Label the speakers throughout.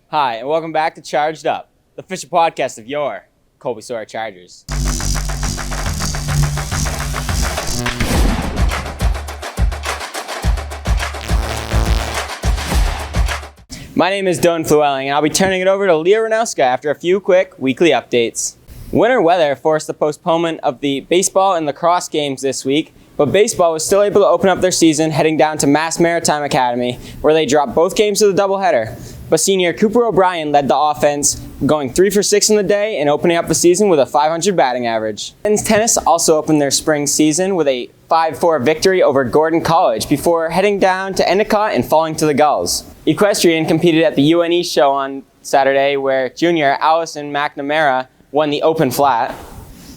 Speaker 1: Hi, and welcome back to Charged Up, the official podcast of your Colby-Sawyer Chargers. My name is Dylan Flewelling, and I'll be turning it over to Leah Ranowska after a few quick weekly updates. Winter weather forced the postponement of the baseball and lacrosse games this week, but baseball was still able to open up their season heading down to Mass Maritime Academy, where they dropped both games to the doubleheader. But senior Cooper O'Brien led the offense, going 3 for 6 in the day and opening up the season with a .500 batting average. Men's tennis also opened their spring season with a 5-4 victory over Gordon College before heading down to Endicott and falling to the Gulls. Equestrian competed at the UNE show on Saturday, where junior Allison McNamara won the open flat.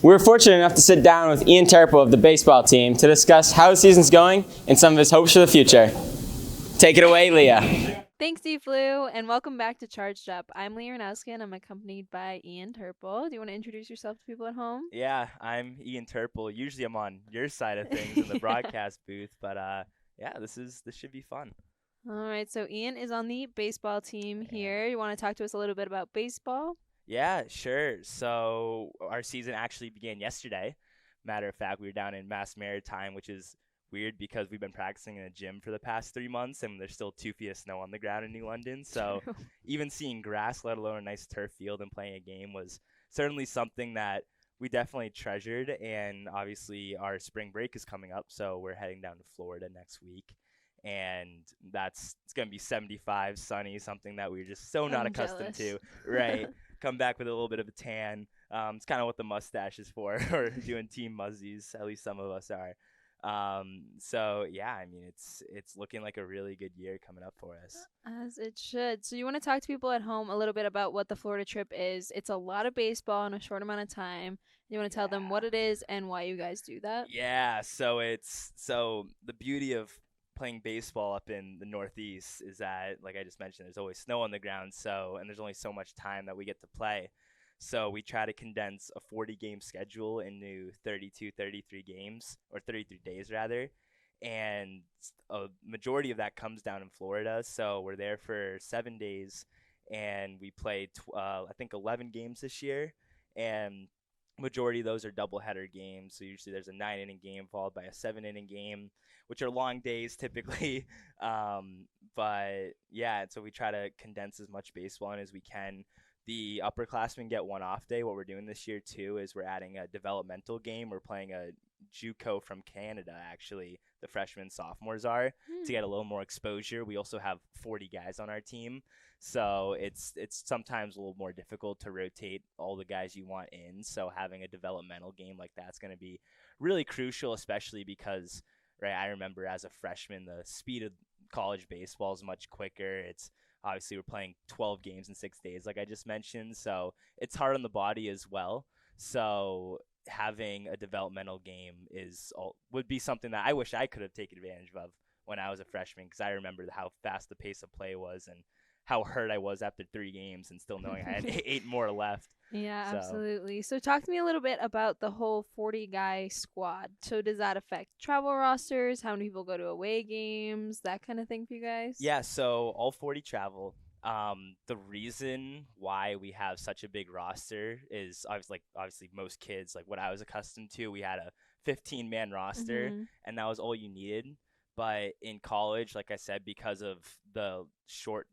Speaker 1: We were fortunate enough to sit down with Ian Turpel of the baseball team to discuss how the season's going and some of his hopes for the future. Take it away, Leah.
Speaker 2: Thanks, D. Flu, and welcome back to Charged Up. I'm Leah Ranowska, and I'm accompanied by Ian Turpel. Do you want to introduce yourself to people at home?
Speaker 3: Yeah, I'm Ian Turpel. Usually I'm on your side of things in the broadcast booth, but this should be fun.
Speaker 2: All right, so Ian is on the baseball team here. You want to talk to us a little bit about baseball?
Speaker 3: Yeah, sure. So our season actually began yesterday. Matter of fact, we were down in Mass Maritime, which is weird because we've been practicing in a gym for the past 3 months and there's still 2 feet of snow on the ground in New London. So even seeing grass, let alone a nice turf field and playing a game was certainly something that we definitely treasured. And obviously our spring break is coming up, so we're heading down to Florida next week. And it's going to be 75, sunny, something that we're just so not accustomed to. Right. Come back with a little bit of a tan. It's kind of what the mustache is for, or doing team muzzies. At least some of us are. It's looking like a really good year coming up for us.
Speaker 2: As it should. So you want to talk to people at home a little bit about what the Florida trip is. It's a lot of baseball in a short amount of time. You want to tell them what it is and why you guys do that?
Speaker 3: Yeah, so the beauty of playing baseball up in the Northeast is that, like I just mentioned, there's always snow on the ground, and there's only so much time that we get to play. So we try to condense a 40-game schedule into 32, 33 games, or 33 days rather. And a majority of that comes down in Florida. So we're there for 7 days, and we play, I think, 11 games this year. And majority of those are doubleheader games. So usually there's a 9-inning game followed by a 7-inning game, which are long days typically. So we try to condense as much baseball in as we can. The upperclassmen get one off day. What we're doing this year, too, is we're adding a developmental game. We're playing a JUCO from Canada, actually, the freshmen and sophomores are, to get a little more exposure. We also have 40 guys on our team, so it's sometimes a little more difficult to rotate all the guys you want in. So having a developmental game like that's going to be really crucial, especially because, right, I remember as a freshman, the speed of college baseball is much quicker. Obviously, we're playing 12 games in 6 days, like I just mentioned, so it's hard on the body as well. So having a developmental game would be something that I wish I could have taken advantage of when I was a freshman, because I remember how fast the pace of play was and how hurt I was after 3 games and still knowing I had 8 more left.
Speaker 2: Yeah, absolutely. So talk to me a little bit about the whole 40-guy squad. So does that affect travel rosters? How many people go to away games? That kind of thing for you guys?
Speaker 3: Yeah, so all 40 travel. The reason why we have such a big roster is obviously most kids, like what I was accustomed to, we had a 15-man roster, and that was all you needed. But in college, like I said, because of the short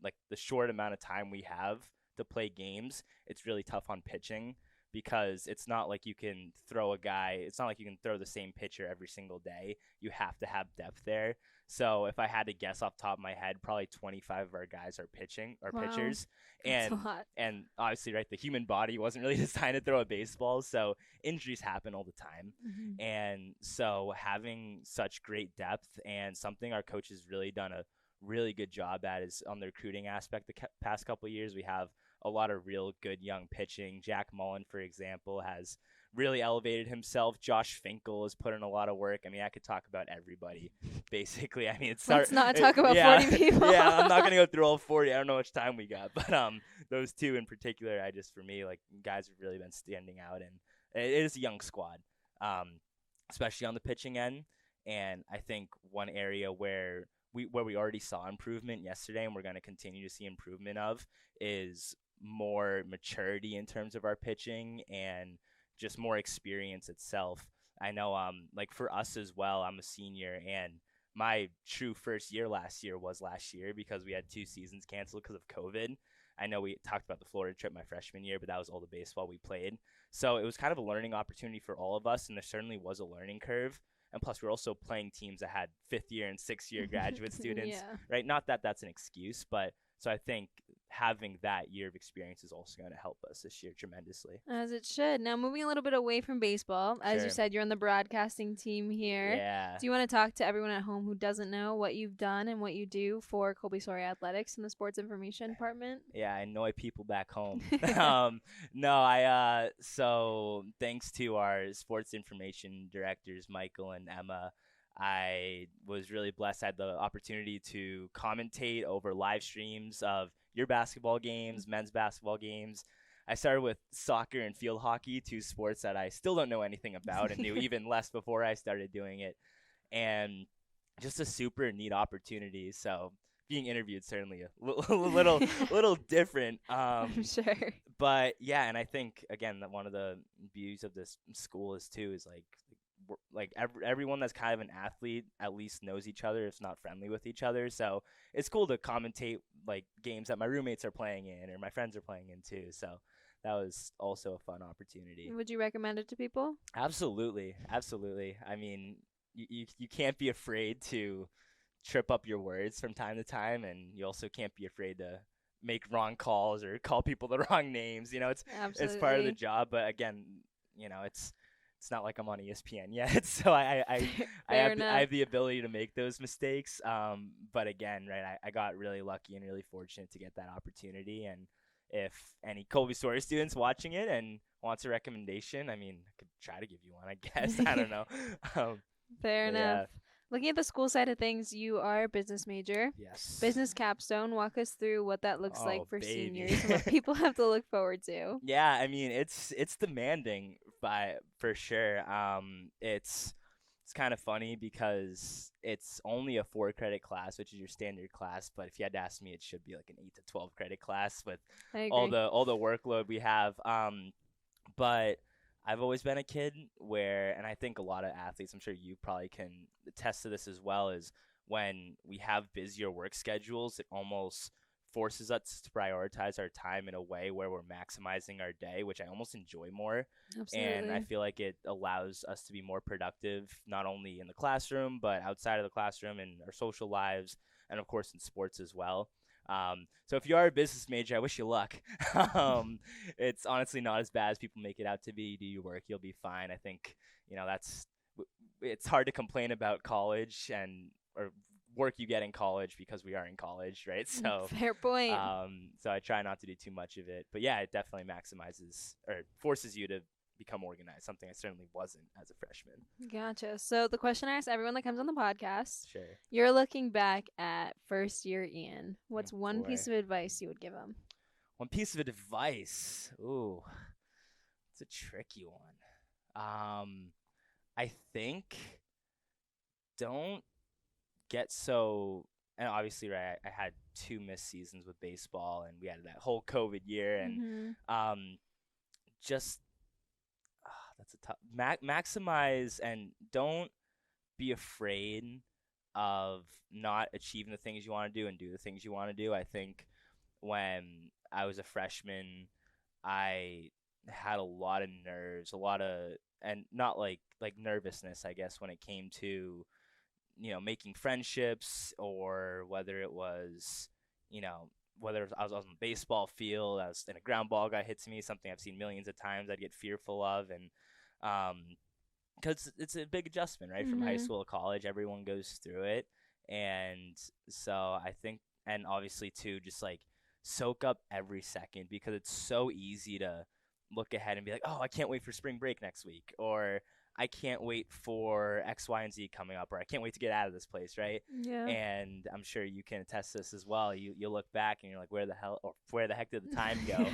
Speaker 3: amount of time we have to play games, it's really tough on pitching, because it's not like you can throw the same pitcher every single day. You have to have depth there. So if I had to guess off the top of my head, probably 25 of our guys are pitchers.
Speaker 2: That's a lot.
Speaker 3: And obviously, right, the human body wasn't really designed to throw a baseball, so injuries happen all the time. And so having such great depth, and something our coach has really done a really good job at, is on the recruiting aspect. The past couple of years, we have a lot of real good young pitching. Jack Mullen, for example, has really elevated himself. Josh Finkel has put in a lot of work. I mean, I could talk about everybody, basically. I mean,
Speaker 2: let's not talk about 40 people.
Speaker 3: Yeah, I'm not going to go through all 40. I don't know how much time we got. But those 2 in particular, for me, like, guys have really been standing out. And it is a young squad, especially on the pitching end. And I think one area where where we already saw improvement yesterday and we're going to continue to see improvement of is more maturity in terms of our pitching and just more experience itself. I know like for us as well, I'm a senior, and my true first year last year because we had 2 seasons canceled because of COVID. I know we talked about the Florida trip my freshman year, but that was all the baseball we played. So it was kind of a learning opportunity for all of us, and there certainly was a learning curve. And plus, we're also playing teams that had 5th year and 6th year graduate students,
Speaker 2: Yeah.
Speaker 3: right? Not that that's an excuse, but so I think having that year of experience is also going to help us this year tremendously.
Speaker 2: As it should. Now, moving a little bit away from baseball, as you
Speaker 3: Sure.
Speaker 2: said, you're on the broadcasting team here.
Speaker 3: Yeah.
Speaker 2: Do you want to talk to everyone at home who doesn't know what you've done and what you do for Colby-Sawyer Athletics in the sports information department?
Speaker 3: Yeah, I annoy people back home. So thanks to our sports information directors, Michael and Emma, I was really blessed. I had the opportunity to commentate over live streams of your basketball games, men's basketball games. I started with soccer and field hockey, 2 sports that I still don't know anything about and knew even less before I started doing it. And just a super neat opportunity. So being interviewed certainly a little different.
Speaker 2: I'm sure.
Speaker 3: But yeah, and I think again that one of the beauties of this school is everyone that's kind of an athlete at least knows each other, if not friendly with each other. So it's cool to commentate like games that my roommates are playing in or my friends are playing in too. So that was also a fun opportunity.
Speaker 2: Would you recommend it to people?
Speaker 3: Absolutely. I mean, you can't be afraid to trip up your words from time to time, and you also can't be afraid to make wrong calls or call people the wrong names. It's part of the job. But again, it's not like I'm on ESPN yet, so I have the ability to make those mistakes. But again, right, I got really lucky and really fortunate to get that opportunity. And if any Colby-Sawyer students watching it and wants a recommendation, I mean, I could try to give you one, I guess. I don't know.
Speaker 2: Fair enough.
Speaker 3: Yeah.
Speaker 2: Looking at the school side of things, you are a business major.
Speaker 3: Yes.
Speaker 2: Business capstone. Walk us through what that looks like for
Speaker 3: baby.
Speaker 2: seniors and what people have to look forward to.
Speaker 3: Yeah, I mean it's demanding for sure. It's kind of funny because it's only a 4-credit class, which is your standard class. But if you had to ask me, it should be like an 8 to 12 credit class with all the workload we have. But I've always been a kid where, and I think a lot of athletes, I'm sure you probably can attest to this as well, is when we have busier work schedules, it almost forces us to prioritize our time in a way where we're maximizing our day, which I almost enjoy more.
Speaker 2: Absolutely.
Speaker 3: And I feel like it allows us to be more productive, not only in the classroom, but outside of the classroom in our social lives, and of course in sports as well. So if you are a business major, I wish you luck. It's honestly not as bad as people make it out to be. You do your work, you'll be fine. I think, it's hard to complain about college or work you get in college because we are in college, right? So
Speaker 2: fair point.
Speaker 3: So I try not to do too much of it. But yeah, it definitely maximizes or forces you to become organized, something I certainly wasn't as a freshman.
Speaker 2: Gotcha. So the question I ask everyone that comes on the podcast,
Speaker 3: Sure.
Speaker 2: You're looking back at first year Ian. What's one
Speaker 3: boy.
Speaker 2: piece of advice you would give him?
Speaker 3: One piece of advice. Ooh, it's a tricky one. I think don't get so, and obviously, right, I had 2 missed seasons with baseball, and we had that whole COVID year, and just that's a tough maximize and don't be afraid of not achieving the things you want to do and do the things you want to do. I think when I was a freshman, I had a lot of nerves, and not like nervousness, I guess, when it came to, making friendships, or whether it was, I was on the baseball field, I was in a ground ball guy hits me, something I've seen millions of times, I'd get fearful of. And because it's a big adjustment, right? From high school to college, everyone goes through it. And so I think, and obviously too, just like soak up every second, because it's so easy to look ahead and be like, oh, I can't wait for spring break next week, or I can't wait for X, Y, and Z coming up, or I can't wait to get out of this place, right?
Speaker 2: Yeah.
Speaker 3: And I'm sure you can attest to this as well. You look back and you're like, where the heck did the time go?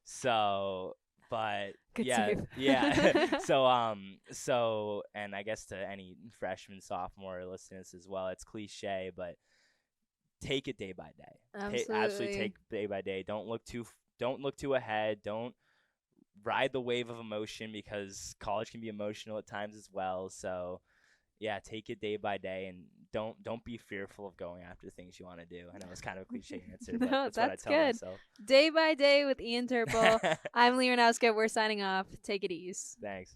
Speaker 3: So But
Speaker 2: Good
Speaker 3: yeah,
Speaker 2: save.
Speaker 3: yeah. So and I guess to any freshman, sophomore listening to this as well, it's cliche, but take it day by day. Absolutely
Speaker 2: Absolutely.
Speaker 3: take day by day. Don't look too ahead. Don't ride the wave of emotion, because college can be emotional at times as well. So yeah, take it day by day, and don't be fearful of going after things you want to do. I know it's kind of a cliche answer, but
Speaker 2: No,
Speaker 3: that's what I
Speaker 2: that's
Speaker 3: tell
Speaker 2: good.
Speaker 3: myself.
Speaker 2: Day by day with Ian Turpel. I'm Leonowska. We're signing off. Take it easy.
Speaker 3: Thanks.